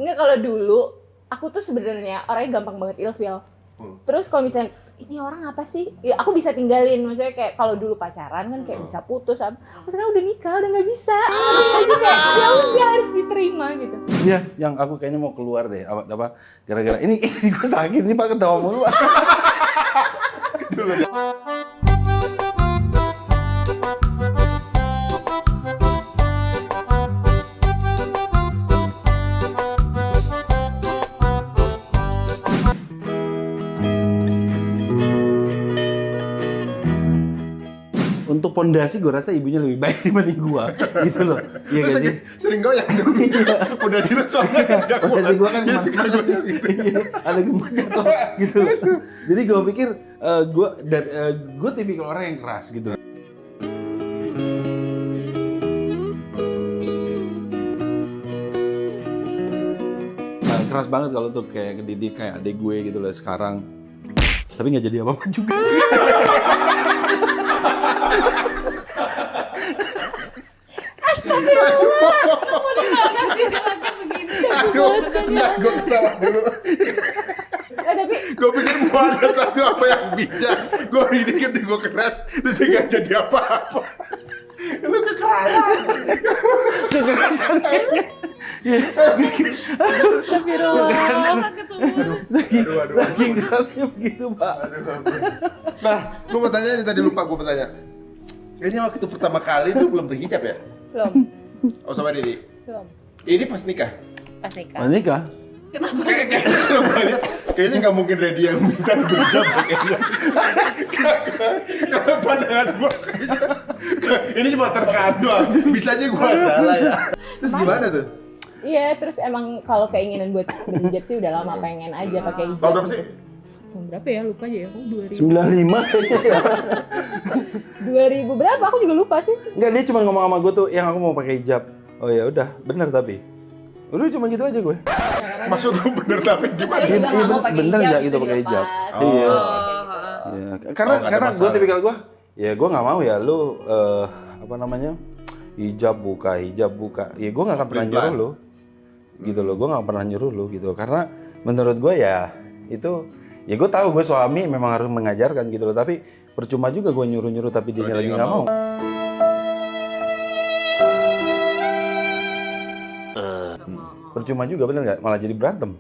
Enggak, kalau dulu aku tuh sebenarnya orangnya gampang banget ilfeel. Terus kalau misalnya ini orang apa sih? Ya aku bisa tinggalin, maksudnya kayak kalau dulu pacaran kan kayak bisa putus, maksudnya udah nikah udah nggak bisa. Jadi kayak ya udah harus diterima gitu. Iya, yang aku kayaknya mau keluar deh. Apa gara-gara ini gue sakit nih Pak, ketawa mulu. Dulu deh. Untuk pondasi gue rasa ibunya lebih baik dibanding gua gitu loh. Iya Terus kan sih? sering goyang dong. Pondasi lu soalnya enggak kuat. Pondasi gua kan Dia cuma suka goyang gitu. Iya, ada gemuknya kok gitu. Jadi gue pikir gue tipikal orang yang keras gitu. Nah, keras banget kalau tuh kayak ngedidik kayak adik gue gitu loh sekarang. Tapi nggak jadi apa-apa juga sih. Astagfirullah, aku udah nggak kasih dimakan begini. Aduh, enggak, gue ketawa dulu. Tapi Gue pikir mau ada satu apa yang bijak. Gue dikit gue keras, terus gak jadi apa-apa. Lu kekerasan. Kekerasan kayaknya. astagfirullah, ketemu. Saking kerasnya begitu Pak. Nah, gue mau tanya, tadi lupa gue mau tanya. Kayaknya waktu pertama kali lu belum berhijab ya? Belum, Oh sama Didi? belum. Ini pas nikah? Pas nikah. Mau nikah? Kenapa? Kayaknya nggak mungkin Reddy yang minta berhijab kayaknya. Kalau pandangan gua kayaknya ini cuma terkadang. Bisanya gua salah ya. Terus gimana tuh? Iya, terus emang kalau keinginan buat berhijab sih udah lama pengen aja pakai hijab. Tahun berapa sih? Tahun berapa ya? Lupa aja ya. Aku 2000. 95 kayaknya. 2000 berapa? Aku juga lupa sih. Enggak, dia cuma ngomong sama gue tuh yang aku mau pakai hijab. Oh ya udah, bener tapi. Udah cuma gitu aja gue. Maksud lu bener tapi gimana? Dia juga nggak mau pakai bener hijab, nggak bisa gitu pakai dilepas. hijab? Oh. Iya. Iya. Karena Oh, nggak ada gue masalah. tipikal gue nggak mau ya lu apa namanya hijab buka. Ya gue nggak akan pernah nyuruh lu. Gitu loh, gue nggak pernah nyuruh lu gitu. Karena menurut gue ya itu ya gue tahu gue suami memang harus mengajarkan gitu loh. Tapi percuma juga gue nyuruh tapi dia lagi nggak mau. Percuma juga bener nggak, malah jadi berantem,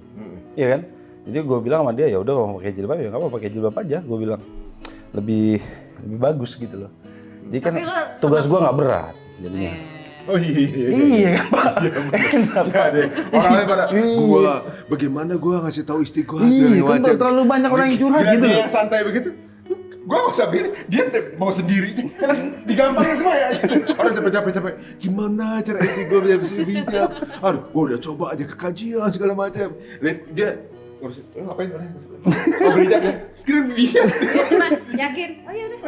iya kan? Jadi gue bilang sama dia ya udah mau pakai jilbab ya nggak apa pakai jilbab aja, gue bilang lebih bagus gitu loh. Jadi kan tugas gue nggak berat jadinya. Oh iya. Iya kan Pak? Enggak deh. Orang lain pada gua bagaimana gua ngasih tahu istri gua Iya kan terlalu banyak orang yang curhat gitu. Yang santai begitu. Gua nggak usah biarin, dia mau sendiri, digampangin semua ya. Orang capek. Gimana cara istri gua bisa hijab? Aduh, gua udah coba aja ke kajian segala macam. Dia ngurusin, ngapain? Mau berhijab ya? Kira dia. Dia cuma yakin, oh iya udah.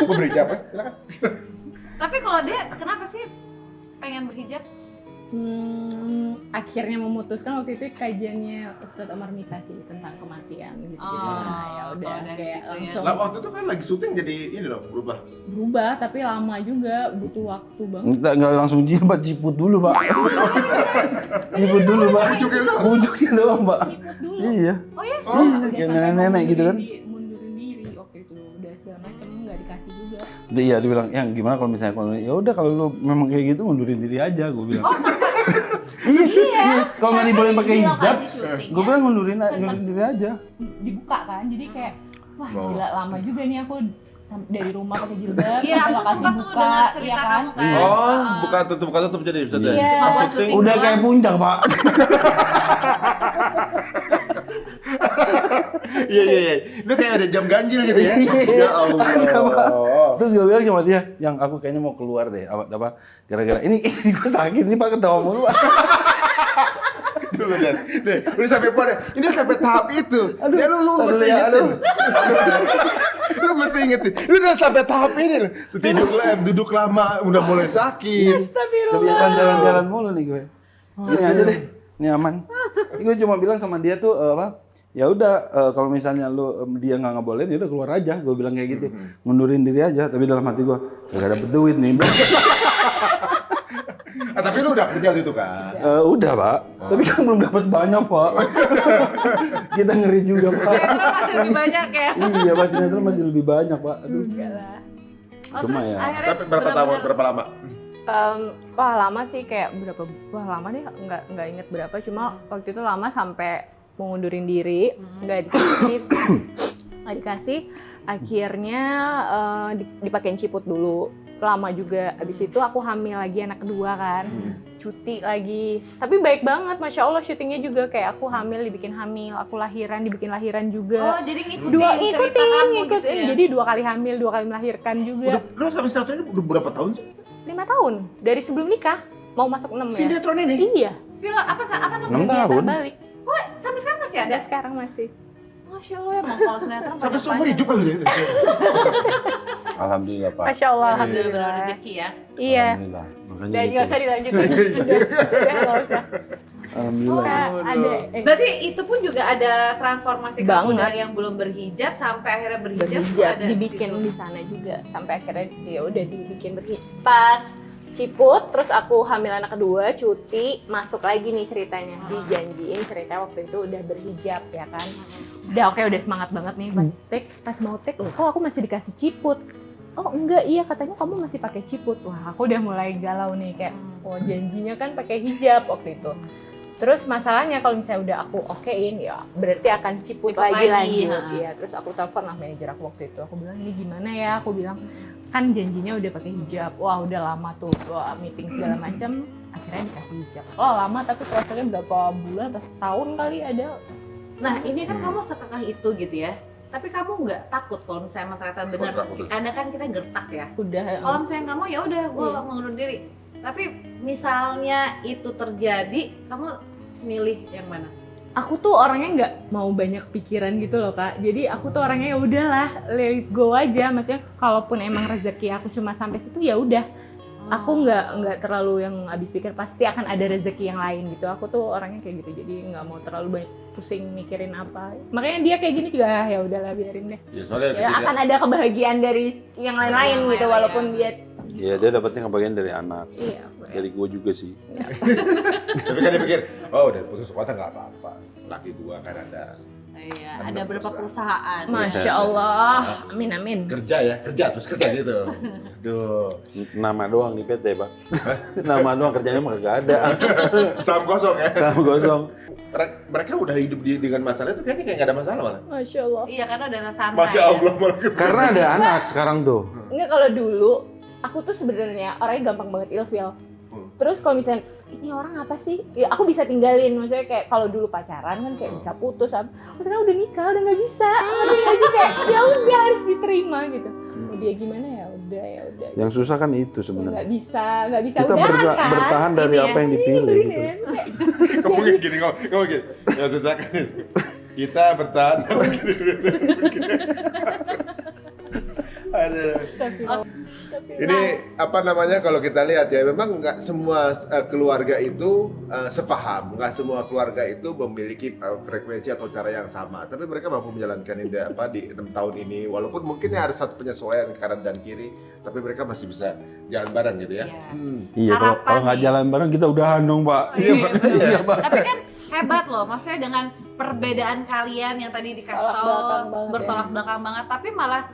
Mau berhijab ya? Silakan. Tapi kalau dia kenapa sih pengen berhijab? Akhirnya memutuskan waktu itu kajiannya Ustadz Omar Mita sih tentang kematian gitu. Nah, ya udah dari kayak situ ya. langsung Lah waktu itu kan lagi syuting jadi ini dong, berubah tapi lama juga, butuh waktu banget. Nggak langsung jilbab, ciput dulu Pak. Ciput dulu Pak. Bujuknya doang Pak. Ciput dulu. Iya. Oh ya? Udah Kayak sampai nenek-nenek gitu kan. mundurin diri waktu itu udah segala macam nggak dikasih juga. Iya, dia bilang, yang gimana kalau misalnya ya udah kalau lu memang kayak gitu mundurin diri aja, gue bilang. Iya. Kalau nggak dibolehin pakai Di hijab, lokasi syutingnya. gue bilang mundurin diri aja. Dibuka kan, jadi kayak wah gila lama juga nih aku dari rumah pakai jilbab. Iya, sampai aku lokasi sempat tuh buka, dengar cerita iya kan? kamu kan. Oh, buka tutup jadi bisa deh. Iya. Pas Buat syuting. syuting. Udah kayak puncak Pak. Iya. Lu kayak ada jam ganjil gitu ya. Ya Allah. Terus gue bilang sama dia, yang aku kayaknya mau keluar deh. Apa? Gara-gara ini gue sakit nih Pak, ketawa mulu. Dulu dan, udah sampai pada, ini sampai tahap itu. Ya lu mesti ya, ingetin. Lu mesti ingetin. Lu udah sampai tahap ini loh. Duduk lama, udah mulai sakit. Kebiasaan jalan-jalan mulu nih gue. Ini aja deh, ini aman. Ini gue cuma bilang sama dia tuh apa? Ya udah kalau misalnya dia nggak ngebolehin, ya udah keluar aja. Gue bilang kayak gitu, mundurin diri aja. Tapi dalam hati gue, gak dapet duit nih. Tapi lu udah kerja waktu itu kan? Udah Pak, tapi kan belum dapat banyak Pak. Kita ngeri juga Pak. Sinetron masih lebih banyak ya. Iya Pak, sinetron masih lebih banyak Pak. Aduh. Enggak lah. Oh, Cuma terus ya. akhirnya Tapi berapa tahun, benar-benar- berapa lama? Wah lama sih kayak berapa? Wah lama deh, nggak inget berapa. Cuma waktu itu lama sampai mau ngundurin diri, nggak dikasih. Akhirnya dipakein ciput dulu. Lama juga. Abis itu aku hamil lagi anak kedua kan, cuti lagi. Tapi baik banget, masya Allah syutingnya juga kayak aku hamil dibikin hamil, aku lahiran dibikin lahiran juga. Oh, jadi ngikutin cerita kamu gitu ya? Jadi 2 kali hamil, 2 kali melahirkan juga. Lu sama sinetron ini udah berapa tahun sih? 5 tahun dari sebelum nikah, mau masuk 6 ya. Sinetron ini? Iya. Film apa 6 namanya? tahun. Balik. Oh, sampai sekarang masih ada? Ada sekarang masih. Masya Allah ya, mau kalau sinetron Sampai seumur panjang-panjang. hidup kali ya? Alhamdulillah Pak. Masya Allah, Bener-bener alhamdulillah. rezeki ya. Iya. Alhamdulillah. Makanya Dan gitu. nggak usah dilanjutin. Udah nggak usah. Alhamdulillah. Nah, ada Berarti itu pun juga ada transformasi kamu Banget. dari yang belum berhijab sampai akhirnya berhijab, tuh berhijab ada di dibikin situ. di sana juga sampai akhirnya ya udah dibikin berhijab. Pas ciput, terus aku hamil anak kedua, cuti, masuk lagi nih ceritanya. Dijanjiin cerita waktu itu udah berhijab ya kan. Udah oke, udah semangat banget nih pas mau take, loh kok aku masih dikasih ciput? Oh enggak, iya katanya kamu masih pakai ciput. Wah aku udah mulai galau nih kayak, oh janjinya kan pakai hijab waktu itu. Terus masalahnya kalau misalnya udah aku okein ya berarti akan ciput Ciput lagi. lagi, Iya, terus aku telepon lah manajer aku waktu itu. Aku bilang ini gimana ya? Aku bilang kan janjinya udah pakai hijab. Wah, udah lama tuh. Wah, meeting segala macam akhirnya dikasih hijab. Oh, lama tapi prosesnya berapa bulan atau tahun kali ada. Nah, ini kan kamu sekekeh itu gitu ya. Tapi kamu nggak takut kalau misalnya ternyata benar. Kontrak putus. Kadang kan kita gertak ya. Udah. Kalau misalnya kamu ya udah, gue Iya. mengundur diri. Tapi misalnya itu terjadi, kamu milih yang mana? Aku tuh orangnya nggak mau banyak pikiran gitu loh Kak. Jadi aku tuh orangnya ya udahlah, let it go aja. Maksudnya kalaupun emang rezeki aku cuma sampai situ ya udah. Aku nggak terlalu yang habis pikir pasti akan ada rezeki yang lain gitu. Aku tuh orangnya kayak gitu. Jadi nggak mau terlalu banyak pusing mikirin apa. Makanya dia kayak gini juga ya udahlah biarin deh. Ya soalnya Ya akan ada kebahagiaan dari yang lain-lain Yang gitu lain, walaupun ya. dia Iya, dia dapetnya kebagian dari anak. iya. Dari gue juga sih. tapi kan dia pikir, oh udah putus kuota nggak apa-apa. Laki gua kan ada Iya, Kan ada ada beberapa perusahaan. perusahaan. Masya Allah. Amin amin. kerja ya, kerja terus kerja gitu. Aduh, Nama doang di PT Pak. Nama doang, kerjanya mah kagak ada. saham kosong ya. Nama gosong. Mereka udah hidup dengan masalah itu kayaknya kayak nggak ada masalah malah. Masya Allah. Iya, karena udah santai. Masya Allah malah. Karena ada anak sekarang tuh. Enggak, kalau dulu aku tuh sebenarnya orangnya gampang banget ilfeel. Terus kalau misalnya ini orang apa sih? Ya aku bisa tinggalin. Maksudnya kayak kalau dulu pacaran kan kayak bisa putus. Maksudnya udah nikah udah nggak bisa. Ngerti nggak sih kayak ya udah harus diterima gitu. Mau dia gimana ya udah ya udah. Yang susah kan itu Ya, sebenarnya. nggak bisa Kita udahan kan. bertahan dari Ini apa ya. yang dipilih Ini gitu. ya. Ngomongin gini, ngomong gini. Ya susah kan itu. Kita bertahan. Aduh. Ini apa namanya kalau kita lihat ya memang nggak semua keluarga itu sepaham, nggak semua keluarga itu memiliki frekuensi atau cara yang sama. Tapi mereka mampu menjalankan ini di 6 tahun ini, walaupun mungkin ya ada satu penyesuaian kanan dan kiri, tapi mereka masih bisa jalan bareng gitu ya. Iya. Iya, kalau Harapan nggak nih. jalan bareng kita udahan dong Pak. Iya, Iya Pak. Tapi kan hebat loh, maksudnya dengan perbedaan kalian yang tadi dikasih Tolak tahu belakang banget bertolak belakang banget, tapi malah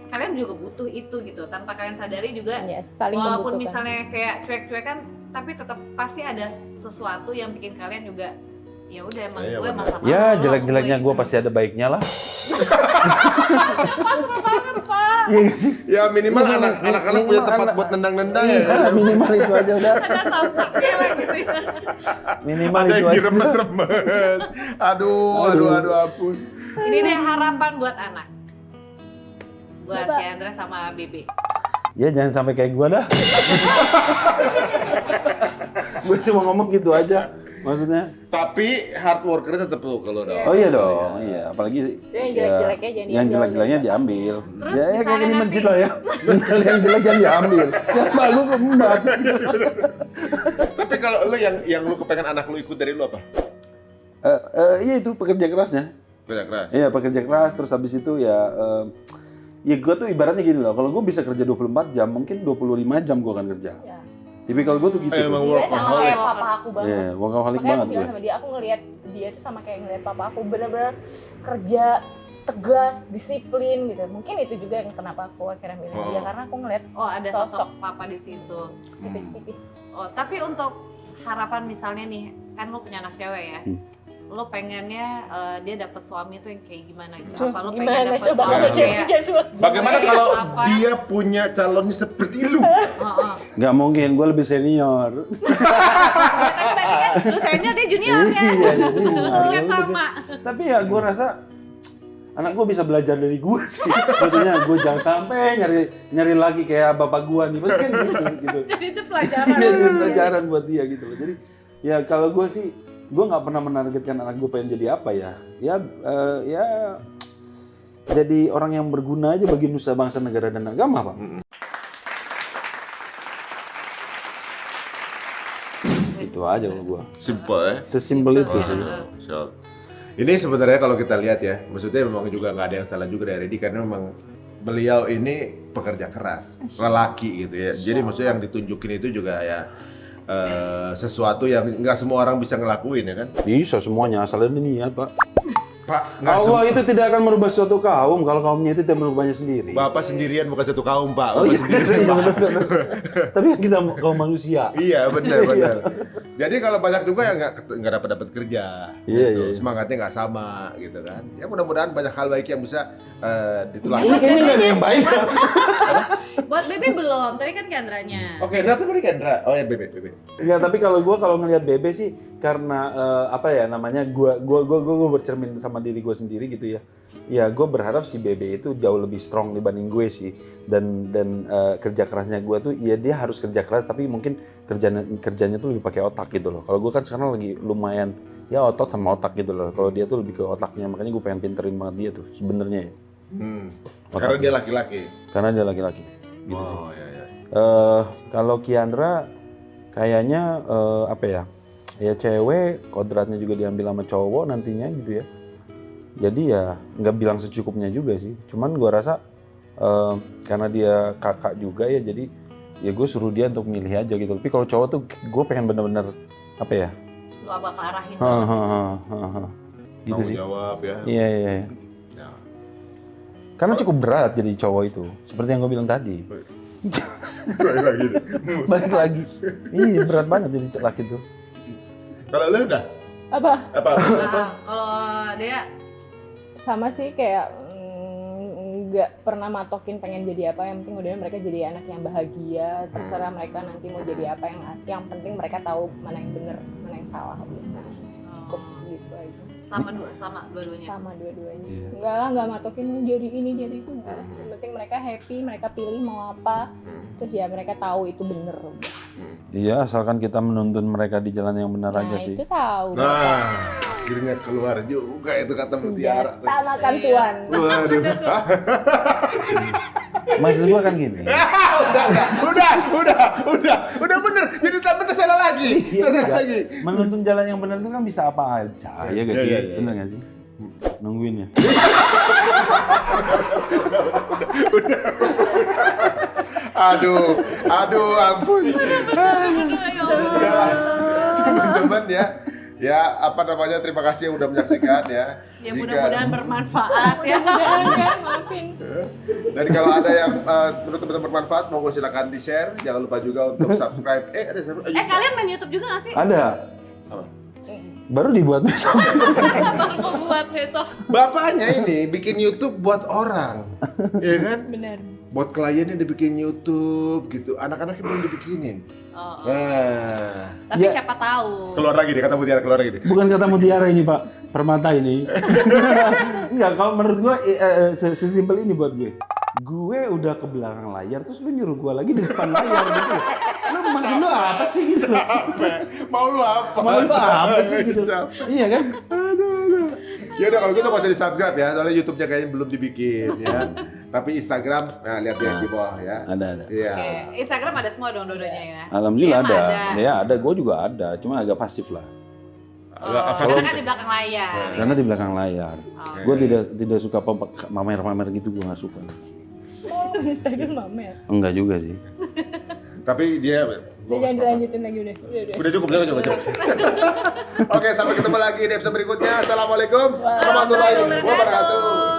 kalian juga butuh itu gitu, tanpa kalian sadari juga. Ya, saling Walaupun membutuhkan. misalnya kayak cuek-cuekan, tapi tetap pasti ada sesuatu yang bikin kalian juga ya udah emang Iya, gue benar. emang sama Ya lo, jelek-jeleknya gue gitu. pasti ada baiknya lah. Iya nggak sih? Ya minimal anak-anak punya tempat anak- buat nendang-nendang ya. Iya, minimal itu aja udah. Ada samsaknya lah gitu ya. Minimal Ada itu yang aja. diremes-remes. Aduh, ampun. Ini deh harapan buat anak, buat Bapak. Kendra sama Bebe. Ya jangan sampai kayak gue dah. Gue cuma ngomong gitu aja. Maksudnya. Tapi hard worker tetap lu kalau dong. Oh iya dong, iya. Apalagi Yang jelek-jeleknya jangan yang diambil. jelek-jeleknya diambil. Terus Ya kayak misalnya gini nanti- masjid lah ya. Sekali yang jelek jangan diambil. Yang bagus kembat. Tapi kalau lu yang lu kepengen anak lu ikut dari lu apa? Iya itu pekerja kerasnya. Banyak keras. Iya pekerja keras. Terus habis itu ya, ya gue tuh ibaratnya gini loh. Kalau gue bisa kerja 24 jam, mungkin 25 jam gue akan kerja. Ya. Tipikal gue tuh gitu. Emang tuh. Dia sama workaholic. kayak papa aku banget. Iya, workaholic Makanya banget aku bilang gue. sama dia, aku ngelihat dia tuh sama kayak ngelihat papa aku bener-bener kerja tegas, disiplin gitu. Mungkin itu juga yang kenapa aku akhirnya milih dia karena aku ngelihat Oh, ada Sosok. sosok papa di situ. tipis-tipis. Oh, tapi untuk harapan misalnya nih, kan lu punya anak cewek ya. Lu pengennya dia dapat suami tuh yang kayak gimana gitu? Apa lu pengen Gimana dapat coba suami kamu kayak kayak punya suami? Bagaimana Iya, kalau apa? dia punya calonnya seperti lu? Heeh. Nggak mungkin, gue lebih senior. Berarti kan lu senior dia junior ya. Iya, junior. Kan sama. Tapi ya gue rasa anak gue bisa belajar dari gue sih. Maksudnya gue jangan sampai nyari lagi kayak bapak gue nih. Pasti kan gitu. Jadi itu pelajaran. Iya, jadi pelajaran buat dia gitu loh. Jadi ya kalau gue sih, gue nggak pernah menargetkan anak gue pengen jadi apa ya. Ya jadi orang yang berguna aja bagi nusa bangsa negara dan agama, Pak. Itu aja kalau gue. Simple ya. Sesimpel itu sih. So, ini sebenarnya kalau kita lihat ya, maksudnya memang juga nggak ada yang salah juga dari Reddy karena memang beliau ini pekerja keras, lelaki gitu ya. Jadi maksudnya yang ditunjukin itu juga ya sesuatu yang nggak semua orang bisa ngelakuin ya kan? Bisa semuanya, asal ada niat, Pak. Pak, nggak Allah itu tidak akan merubah suatu kaum kalau kaumnya itu tidak merubahnya sendiri. Bapak sendirian bukan satu kaum Pak, Oh Bapak iya, sendirian iya, Pak. benar. Tapi kan kita kaum manusia. Iya benar. Jadi kalau banyak juga yang nggak dapat kerja, Iya, gitu. iya. Semangatnya nggak sama gitu kan. Ya mudah-mudahan banyak hal baik yang bisa Ini ditularkan. kayaknya nggak ada yang baik. Buat Bebe belum, tadi kan Kendranya. Oke, Kendra tuh beri Kendra. Oh ya Bebe. Enggak, tapi kalau ngelihat Bebe sih karena apa ya namanya gua bercermin sama diri gue sendiri gitu ya. Ya gue berharap si Bebe itu jauh lebih strong dibanding gue sih dan kerja kerasnya gue tuh ya dia harus kerja keras tapi mungkin kerjanya tuh lebih pakai otak gitu loh. Kalau gue kan sekarang lagi lumayan ya otot sama otak gitu loh. Kalau dia tuh lebih ke otaknya, makanya gue pengen pinterin banget dia tuh sebenarnya ya. Karena dia laki-laki. Karena dia laki-laki. Gitu sih. Oh iya. Kalau Kiandra kayaknya apa ya? Ya cewek, kodratnya juga diambil sama cowok nantinya gitu ya. Jadi ya nggak bilang secukupnya juga sih. Cuman gua rasa karena dia kakak juga ya, jadi ya gue suruh dia untuk milih aja gitu. Tapi kalau cowok tuh gue pengen bener-bener apa ya? Lu bakal arahin Ha, banget. ha, ha, ha, ha. Gitu Tanggung sih. jawab ya. Iya. Ya. Karena cukup berat jadi cowok itu. Seperti yang gue bilang tadi. Balik lagi deh. Balik lagi. Iya berat banget jadi laki tuh. Kalau lu udah Apa? apa? Nah, kalau dia Sama sih kayak nggak pernah matokin pengen jadi apa, yang penting udah mereka jadi anak yang bahagia, terserah mereka nanti mau jadi apa, yang penting mereka tahu mana yang benar mana yang salah udah. Cukup segitu aja, sama dua-duanya. sama dua-duanya. Iya. Enggak lah, nggak matokin mau jadi ini jadi itu, enggak. Yang penting mereka happy, mereka pilih mau apa, terus ya mereka tahu itu bener udah. Iya, asalkan kita menuntun mereka di jalan yang benar aja sih. Itu tahu. Nah, akhirnya keluar juga itu kata Mutiara. Senjata makan tuan. Waduh. Maksud gua kan gini. Udah bener. Jadi tak bener salah lagi. Iya, Salah enggak. lagi. Menuntun jalan yang benar itu kan bisa apa aja, ya gak sih? Iya. Bener gak sih? Nungguin ya. Aduh, ampun. Teman-teman ya apa namanya, terima kasih yang udah menyaksikan ya. Ya mudah-mudahan bermanfaat ya. Jangan, maafin. Dan kalau ada yang menurut teman-teman bermanfaat, monggo silakan di-share. Jangan lupa juga untuk subscribe. Ada Kalian main YouTube juga nggak sih? Ada. Apa? Baru dibuat besok. Baru mau buat besok. Bapaknya ini bikin YouTube buat orang, ya kan? Benar. Buat kliennya dibikin YouTube gitu. Anak-anaknya belum dibikinin. Oh. Nah, Tapi Ya. siapa tahu. keluar lagi deh, kata Mutiara keluar lagi deh. Bukan kata Mutiara ini Pak, Permata ini. Enggak, kalau menurut gua sesimpel ini buat gue. Gue udah ke belakang layar, terus lu nyuruh gue lagi di depan layar gitu. Lu maksud lu apa sih gitu? Mau lu apa? Mau lu apa sih gitu? Capek. Iya kan? Aduh. Ya udah, kalau gitu nggak usah di subscribe ya, soalnya YouTube-nya kayaknya belum dibikin ya. Tapi Instagram, nah lihat ya di bawah ya. Ada. Iya. Oke, Instagram ada semua dong dua-duanya ya. Alhamdulillah DM ada. Ya ada, gue juga ada. Cuma agak pasif lah. Karena kan di belakang layar. Karena di belakang layar. Oh. Gue tidak suka pamer-pamer gitu, gue nggak suka. Oh, Instagram mamer. Enggak juga sih. Tapi dia Udah jangan dilanjutin lagi udah. Udah cukup. Oke, sampai ketemu lagi di episode berikutnya. Assalamualaikum warahmatullahi wabarakatuh.